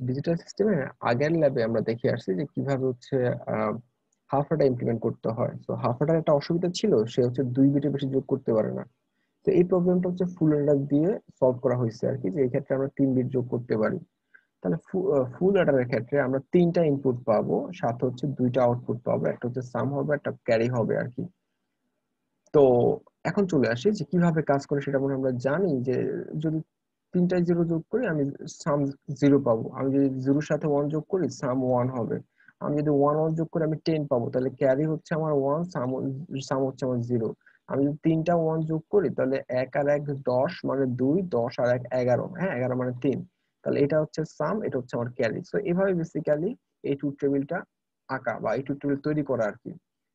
Digital সিস্টেমে আগের ল্যাবে আমরা দেখে আসছি যে কিভাবে হচ্ছে হাফ অ্যাডার ইমপ্লিমেন্ট করতে হয়। তো হাফ অ্যাডার একটা অসুবিধা ছিল, সে হচ্ছে 2 বিটের বেশি যোগ করতে পারে না। তো এই প্রবলেমটা হচ্ছে ফুল অ্যাডার দিয়ে সলভ করা হয়েছে আর কি, যে এই ক্ষেত্রে আমরা 3 বিট যোগ করতে পারি। তাহলে ফুল অ্যাডারের ক্ষেত্রে আমরা 3টা ইনপুট পাবো, সাথে হচ্ছে 2টা আউটপুট পাবো, একটা হচ্ছে সাম হবে, একটা ক্যারি হবে আর কি। তো এখন চলে আসি যে কিভাবে কাজ করে সেটা মনে হয় আমরা জানি, যে যদি 3টায় 0 যোগ করি আমি সাম 0 পাবো, আমি যদি 0-র সাথে 1 যোগ করি সাম 1 হবে, আমি যদি 1-1 যোগ করি আমি 10 পাবো, তাহলে ক্যারি হচ্ছে আমার 1, সাম সাম হচ্ছে আমার 0। আমি যদি 3টা 1 যোগ করি তাহলে 1 আর 1 10 মানে 2, 10 আর 1 11, হ্যাঁ 11 মানে 3। তাহলে এটা হচ্ছে সাম, এটা হচ্ছে আমার ক্যারি। সো এভাবে বেসিক্যালি এই ট্রুথ টেবিলটা আঁকা বা এই ট্রুথ টেবিল তৈরি করা আর কি।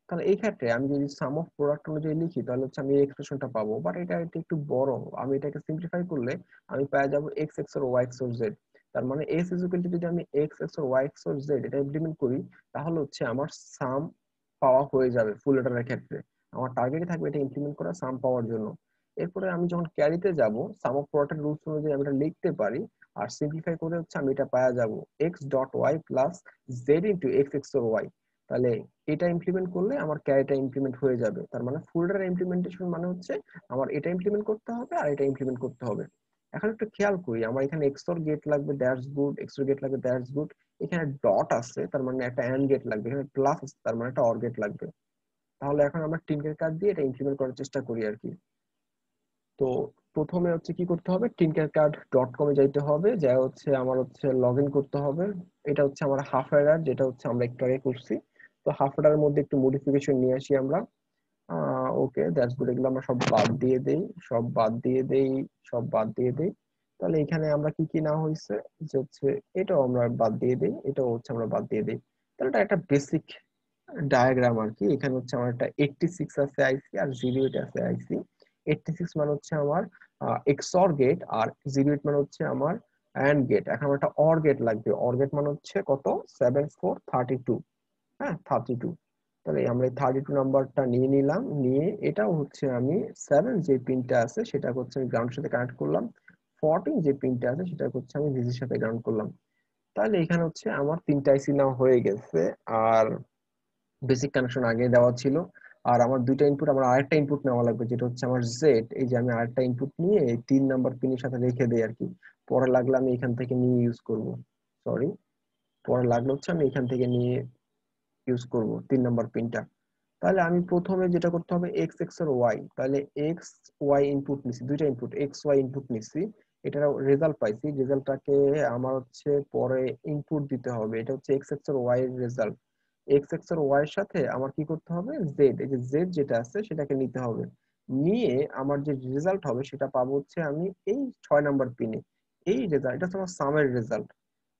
তাহলে এই ক্ষেত্রে আমি যদি সাম অফ প্রোডাক্ট অনুযায়ী লিখি তাহলে হচ্ছে আমি এই এক্সপ্রেশনটা পাবো, বাট এটা একটু বড়। আমি এটাকে সিম্পলিফাই করলে আমি পেয়ে যাবো x x or Y x or Z. তার মানে এস ইজ ইকুয়াল টু, যদি আমি x x or Y x or Z এটা ইমপ্লিমেন্ট করি তাহলে হচ্ছে আমার সাম পাওয়া হয়ে যাবে ফুল এটার ক্ষেত্রে। আমার টার্গেটই থাকবে এটা ইমপ্লিমেন্ট করা সাম পাওয়ার জন্য। এরপরে আমি যখন ক্যারিতে যাব, সাম অফ প্রোডাক্টের রুলস অনুযায়ী আমি এটা লিখতে পারি, আর সিম্পলিফাই করে হচ্ছে আমি এটা পাওয়া যাব x dot y plus z into x x or y. তাহলে এটা ইমপ্লিমেন্ট করলে আমার ক্যারিটা ইমপ্লিমেন্ট হয়ে যাবে। তার মানে ফোল্ডার ইমপ্লিমেন্টেশন মানে হচ্ছে আমার এটা ইমপ্লিমেন্ট করতে হবে আর এটা ইমপ্লিমেন্ট করতে হবে। এখন একটু খেয়াল করি, আমার এখানে এক্সর গেট লাগবে, দ্যাটস গুড, এক্সর গেট লাগবে, দ্যাটস গুড। এখানে ডট আছে তার মানে একটা এন্ড গেট লাগবে, এখানে প্লাস আছে তার মানে একটা অর গেট লাগবে। তাহলে এখন আমরা টিঙ্কের কাজ দিয়ে এটা ইমপ্লিমেন্ট করার চেষ্টা করি আর কি। তো প্রথমে হচ্ছে কি করতে হবে, tinkercad.com এ যাইতে হবে, যা হচ্ছে আমার হচ্ছে লগ ইন করতে হবে। এটা হচ্ছে আমার হাফ এরার, যেটা হচ্ছে আমরা একটু আগে করছি। তো হাফ এরার মধ্যে একটু মডিফিকেশন নিয়ে আসি আমরা। ওকে, দ্যাটস গুড, এগুলো আমরা সব বাদ দিয়ে দেই, সব বাদ দিয়ে দেই, সব বাদ দিয়ে দেই। তাহলে এখানে আমরা কি কি না হয়েছে, যে হচ্ছে এটাও আমরা বাদ দিয়ে দেই, এটাও হচ্ছে আমরা বাদ দিয়ে দেই। তাহলে এটা একটা বেসিক ডায়াগ্রাম আর কি। এখানে হচ্ছে আমার একটা 86 আছে আইসি আর 08 আছে আইসি। 86 মানে হচ্ছে আমার এক্সঅর গেট, আর 08 মানে হচ্ছে আমার অ্যান্ড গেট। এখন আমার একটা অর গেট লাগবে, অর গেট মানে হচ্ছে কত, 7432, হ্যাঁ 32। তাহলে আমরা এই 32 নাম্বারটা নিয়ে নিলাম, নিয়ে এটাও হচ্ছে আমি 7 যে পিনটা আছে সেটা হচ্ছে আমি গ্রাউন্ডের সাথে কানেক্ট করলাম, 14 যে পিনটা আছে সেটা হচ্ছে আমি ভিসির সাথে গ্রাউন্ড করলাম। তাহলে এখানে হচ্ছে আমার 3টা আইসি নাও হয়ে গেছে। আর বেসিক কানেকশন আগে দেওয়া ছিল। আর আমার 2টা ইনপুট, আমার আরেকটা ইনপুট নেওয়া লাগবে যেটা হচ্ছে আমার জেড। এই যে আমি আরেকটা ইনপুট নিয়ে এই 3 নাম্বার পিনের সাথে রেখে দেই আর কি, পরে লাগলে আমি এখান থেকে নিয়ে ইউজ করব। সরি, পরে লাগলে হচ্ছে আমি এখান থেকে নিয়ে ইউজ করব 3 নাম্বার পিনটা। তাহলে আমি প্রথমে যেটা করতে হবে এক্স এক্স আর ওয়াই, তাহলে এক্স ওয়াই ইনপুট নিছি, 2টা ইনপুট এক্স ওয়াই ইনপুট নিছি। এটার রেজাল্ট পাইছি, রেজাল্টটাকে আমার হচ্ছে পরে ইনপুট দিতে হবে। এটা হচ্ছে এক্স এক্স আর ওয়াই এর result. X x R Y এর সাথে আমার কি করতে হবে, জেড, এই যে জেড যেটা আছে সেটাকে নিতে হবে। নিয়ে আমার যে রেজাল্ট হবে সেটা পাবো হচ্ছে আমি এই 6 নাম্বার পিনে। এই রেজাল্ট, এটা হচ্ছে আমার সামের রেজাল্ট।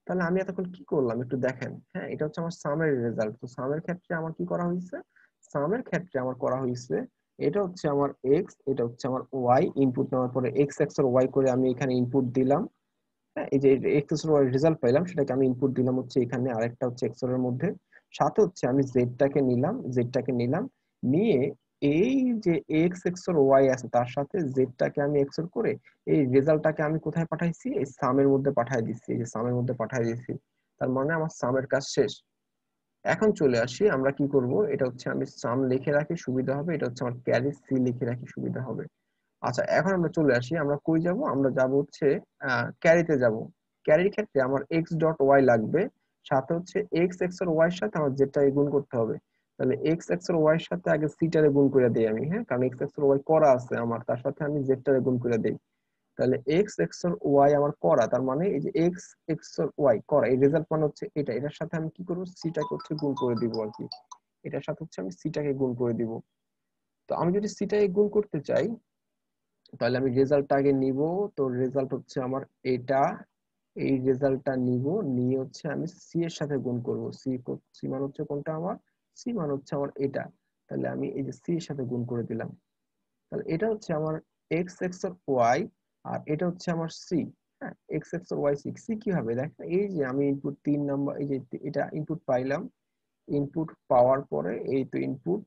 তাহলে আমি এতক্ষণ কি করলাম একটু দেখেন, হ্যাঁ এটা হচ্ছে আমার সামের রেজাল্ট। তো সামের ক্ষেত্রে আমার কি করা হয়েছে, সামের ক্ষেত্রে আমার করা হয়েছে, এটা হচ্ছে আমার এক্স, এটা হচ্ছে আমার ওয়াই। ইনপুট নেওয়ার পরে এক্স এক্স আর ওয়াই করে আমি এখানে ইনপুট দিলাম। হ্যাঁ, এই যে x x R Y result পাইলাম সেটাকে আমি ইনপুট দিলাম হচ্ছে এখানে, আরেকটা হচ্ছে এক্স এর মধ্যে। সাথে হচ্ছে আমি জেডটাকে নিলাম, জেডটাকে নিলাম, নিয়ে এই যে এক্স এক্স আর ওয়াই আছে তার সাথে জেডটাকে আমি এক্সর করে এই রেজাল্টটাকে আমি কোথায় পাঠাইছি, এই সামের মধ্যে পাঠাই দিচ্ছি, এই যে সামের মধ্যে পাঠাই দিচ্ছি। তার মানে আমার সামের কাজ শেষ। এখন চলে আসি আমরা কি করব, এটা হচ্ছে আমি সাম লিখে রাখি সুবিধা হবে, এটা হচ্ছে আমার ক্যারি সি লিখে রাখি সুবিধা হবে। আচ্ছা এখন আমরা চলে আসি, আমরা কই যাব, আমরা যাব হচ্ছে ক্যারিতে যাব। ক্যারির ক্ষেত্রে আমার এক্স ডট ওয়াই লাগবে, সাথে হচ্ছে এক্স এক্স এর ওয়াই এর সাথে আমার জেডটা গুণ করতে হবে। তাহলে এক্স এক্স এর ওয়াই এর সাথে আগে সিটারে গুণ করে দেই আমি, হ্যাঁ কারণ এক্স এক্স এর ওয়াই করা আছে আমার, তার সাথে আমি জেডটারে গুণ করে দেই। তাহলে এক্স এক্স এর ওয়াই আমার করা, তার মানে এই যে এক্স এক্স এর ওয়াই করা, এই রেজাল্ট মানে হচ্ছে এটা, এটার সাথে আমি কি করবো, সিটাকে হচ্ছে গুণ করে দিব আর কি। এটার সাথে হচ্ছে আমি সিটাকে গুণ করে দিব। তো আমি যদি সিটাকে গুণ করতে চাই তাহলে আমি রেজাল্টটা আগে নিব। তো রেজাল্ট হচ্ছে আমার এটা, এই রেজাল্টটা নিব, নিয়ে হচ্ছে আমি সি এর সাথে গুণ করব। সি, সি মান হচ্ছে কোনটা আমার, সি মান হচ্ছে আমার এটা। তাহলে আমি এই যে সি এর সাথে গুণ করে দিলাম। তাহলে এটা হচ্ছে আমার এক্স এক্স এর ওয়াই, আর এটা হচ্ছে আমার সি। হ্যাঁ, এক্স এক্স এর ওয়াই সি, সি কি হবে দেখেন, এই যে আমি ইনপুট 3 নাম্বার, এই যে এটা ইনপুট পাইলাম, ইনপুট পাওয়ার পরে এই তো ইনপুট,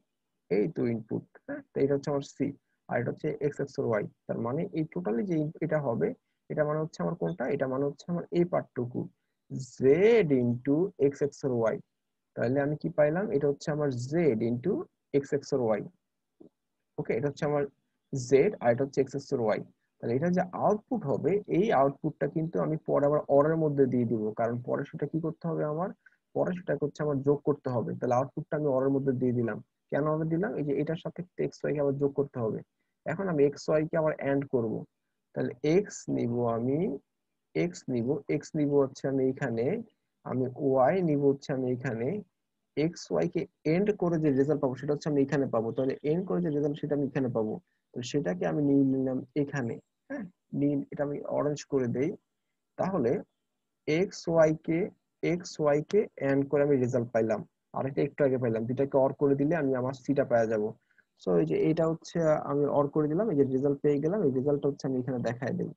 এই তো ইনপুট, হ্যাঁ তো এটা হচ্ছে আমার সি। আর এটা হচ্ছে এক্স এক্স এর ওয়াই। তার মানে এই টোটালি যে এটা হবে, এটা মানে হচ্ছে আমার কোনটা, এটা মানে হচ্ছে আমার এই পার্টটুকু। জেড ইন্টু এক্স এক্স এর ওয়াই। তাহলে আমি কি পাইলাম, এটা হচ্ছে আমার জেড ইন্টু এক্স এক্স এর ওয়াই। ওকে, এটা হচ্ছে আমার জেড আর এটা হচ্ছে এক্স এক্স এর ওয়াই। তাহলে এটা যে আউটপুট হবে, এই আউটপুটটা কিন্তু আমি পরে আবার অরের মধ্যে দিয়ে দিব, কারণ পরে সেটা কি করতে হবে আমার, পরে সেটা হচ্ছে আমার যোগ করতে হবে। তাহলে আউটপুটটা আমি অরের মধ্যে দিয়ে দিলাম। কেন আমি দিলাম, এই যে এটার সাথে এক্স ওয়াই কে আবার যোগ করতে হবে। এখন আমি এক্স ওয়াই কে আবার এন্ড করব। তাহলে এক্স নিব আমি, এক্স নিব হচ্ছে আমি এখানে, আমি ওয়াই নিব হচ্ছে আমি এখানে, এক্স ওয়াই কে এন্ড করে যে রেজাল্ট পাবো সেটা হচ্ছে আমি এখানে পাবো। তাহলে এন্ড করে যে রেজাল্ট সেটা আমি এখানে পাবো। তো সেটাকে আমি নিয়ে নিলাম এখানে। হ্যাঁ, নীল, এটা আমি অরেঞ্জ করে দেই। তাহলে এক্স ওয়াই কে এন্ড করে আমি রেজাল্ট পাইলাম। আর এটা একটু আগে পাইলাম, দুটাকে অর করে দিলে আমি আমার সিটা পাওয়া যাব। সো এই যে এটা হচ্ছে আমি অর করে দিলাম, এই যে রেজাল্ট পেয়ে গেলাম, এই রেজাল্টটা হচ্ছে আমি এখানে দেখায় দেই।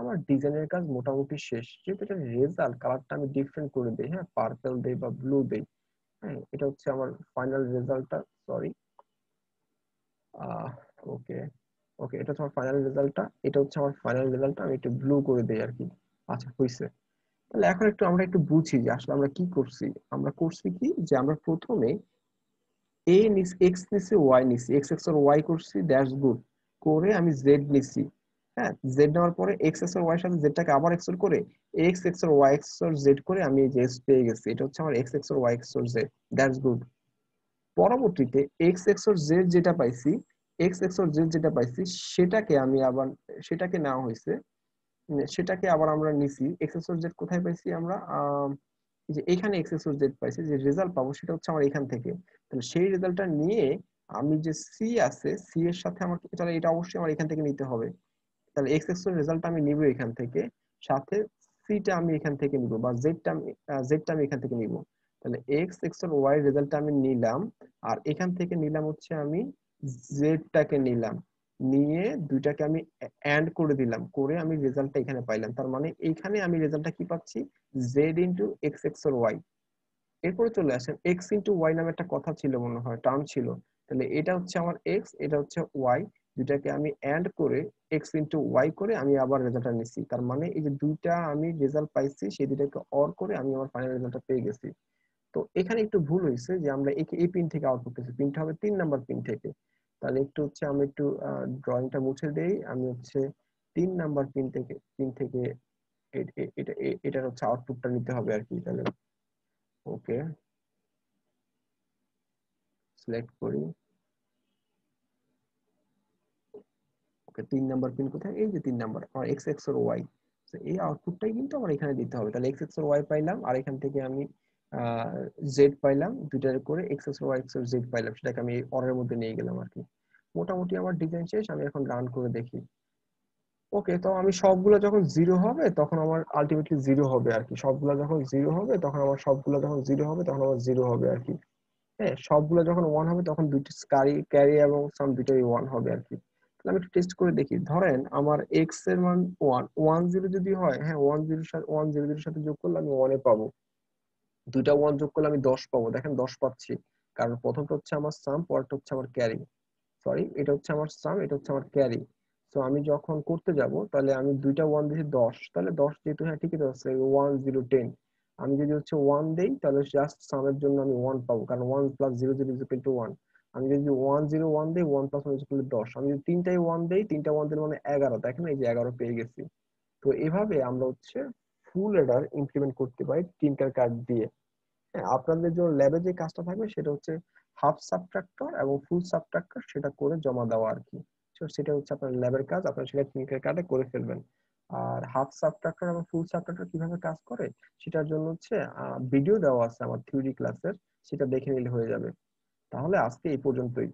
আমার ডিজাইনের কাজ মোটামুটি শেষ। যেহেতু এটা রেজাল্ট, কালারটা আমি ডিফারেন্ট করে দিই, হ্যাঁ, পার্পল দেই বা ব্লু দেই। হ্যাঁ, এটা হচ্ছে আমার ফাইনাল রেজাল্টটা। সরি, ওকে, ওকে, এটা হচ্ছে আমার ফাইনাল রেজাল্টটা, এটা হচ্ছে আমার ফাইনাল রেজাল্টটা, আমি একটু ব্লু করে দেই আর কি। আচ্ছা, হইছে। তাহলে এখন আমরা একটু বুঝি যে আসলে আমরা কি করছি। আমরা করছি কি, যে আমরা প্রথমে এ নিছি, এক্স নিছি, ওয়াই নিছি, এক্স এক্স আর ওয়াই করছি, দ্যাটস গুড। করে আমি জেড নিছি। হ্যাঁ, জেড নেওয়ার পরে এক্স এক্স আর ওয়াই এর সাথে জেডটাকে আবার এক্সর করে x x R y x R Z করে আমি এই যে এস পেয়ে গেছি। এটা হচ্ছে আমার x x R y x R z, that's good. পরবর্তীতে এক্স এক্স আর জেড যেটা পাইছি, এক্স এক্স আর জেড যেটা পাইছি, সেটাকে আমি আবার, সেটাকে নেওয়া হয়েছে, সেটাকে আবার আমরা নিছি। এক্স এক্স আর জেড কোথায় পাইছি আমরা, এই যে এখানে এক্স এক্স আর জেড পাইছি, যে রেজাল্ট পাবো সেটা হচ্ছে আমার এখান থেকে। তাহলে সেই রেজাল্টটা নিয়ে আমি যে সি আছে, সি এর সাথে আমার, তাহলে এটা অবশ্যই আমার এখান থেকে নিতে হবে। তাহলে এক্স এক্স এর রেজাল্টটা আমি নিব এখান থেকে, সাথে সিটা আমি এখান থেকে নিব, বা জেডটা আমি এখান থেকে নিব। তাহলে এক্স এক্স এর ওয়াই রেজাল্টটা আমি নিলাম, আর এখান থেকে নিলাম হচ্ছে আমি জেডটাকে নিলাম, নিয়ে দুইটাকে আমি অ্যান্ড করে দিলাম, করে আমি রেজাল্টটা এখানে পাইলাম। তার মানে এইখানে আমি রেজাল্টটা কি পাচ্ছি, জেড ইন্টু এক্স এক্স এর ওয়াই। এরপরে চলে আসেন, এক্স ইন্টু ওয়াই নামে একটা কথা ছিল মনে হয়, টার্ম ছিল। তাহলে এটা হচ্ছে আমার এক্স, এটা হচ্ছে ওয়াই, দুটাকে আমি অ্যান্ড করে এক্স ইন্টু ওয়াই করে আমি আবার রেজাল্টটা নিছি। তার মানে এই যে দুইটা আমি রেজাল্ট পাইছি, সেই দুটাকে অর করে আমি আমার ফাইনাল রেজাল্টটা পেয়ে গেছি। তো এখানে একটু ভুল হয়েছে, যে আমরা একে এই পিন থেকে আউটপুট পেয়েছি, পিনটা হবে 3 নাম্বার পিন থেকে। তাহলে একটু হচ্ছে আমি একটু ড্রয়িংটা মুছে দেই। আমি হচ্ছে 3 নাম্বার পিন থেকে এটার হচ্ছে আউটপুটটা নিতে হবে আর কি। তাহলে ওকে, সিলেক্ট করি। ওকে, 3 নাম্বার পিন কোথায়, এই যে 3 নাম্বার, আমার এক্স এক্স আর ওয়াই। এই আউটপুটটাই কিন্তু আমার এখানে দিতে হবে। তাহলে এক্স এক্স আর ওয়াই পাইলাম, আর এখান থেকে আমি জেড পাইলাম, দুইটার করে x x Y x R Z পাইলাম, সেটাকে আমি অরের মধ্যে নিয়ে গেলাম আর কি। মোটামুটি আমার ডিজাইন শেষ। আমি এখন রান করে দেখি। ওকে, তো আমি সবগুলো যখন জিরো হবে তখন আমার আলটিমেটলি জিরো হবে আর কি। সবগুলো যখন জিরো হবে তখন আমার, সবগুলো যখন জিরো হবে তখন আমার জিরো হবে আর কি। হ্যাঁ, সবগুলো যখন ওয়ান হবে তখন দুইটি ক্যারি এবং সাম দুটোই ওয়ান হবে আর কি। তাহলে আমি একটু টেস্ট করে দেখি। ধরেন আমার এক্স এর মান ওয়ান, ওয়ান জিরো যদি হয়, হ্যাঁ, ওয়ান জিরো জিরোর সাথে যোগ করলে আমি ওয়ানে পাবো। দুইটা ওয়ান যোগ করলে আমি 10 পাবো। দেখেন 10 পাচ্ছি, কারণ প্রথমটা হচ্ছে আমার সাম, পরেরটা হচ্ছে আমার ক্যারি। সরি, এটা হচ্ছে আমার সাম, এটা হচ্ছে আমার ক্যারি। তো আমি যখন করতে যাব, তাহলে আমি দুইটা ওয়ান দিয়েছি 10, তাহলে 10 যেহেতু, হ্যাঁ ঠিকই তো আছে, 1 0 10। আমি যদি হচ্ছে ওয়ান দেই, তাহলে জাস্ট সামের জন্য আমি ওয়ান পাবো, কারণ 1 + 0 0 = 1। আমি যদি 1 0 1 দেই, 1 + 1 = 10। আমি যদি তিনটাই ওয়ান দেই, তিনটা ওয়ান দিলে মানে 11। দেখেন এই যে 11 পেয়ে গেছি। তো এভাবে আমরা হচ্ছে ফুল অ্যাডার ইমপ্লিমেন্ট করতে পারি টিঙ্কার কার্ড দিয়ে। হ্যাঁ, আপনাদের যে ল্যাবে যে কাজটা থাকবে সেটা হচ্ছে হাফ সাবট্রাক্টর এবং ফুল সাবট্রাক্টর সেটা করে জমা দেওয়া আর কি। তো সেটা হচ্ছে আপনার ল্যাবের কাজ, আপনারা সেটা ক্লিনিক্যাল কার্ডে করে ফেলবেন। আর হাফ সাবট্রাক্টর এবং ফুল সাবট্রাক্টর কিভাবে কাজ করে সেটার জন্য হচ্ছে ভিডিও দেওয়া আছে আমার থিওরি ক্লাসের, সেটা দেখে নিলে হয়ে যাবে। তাহলে আজকে এই পর্যন্তই।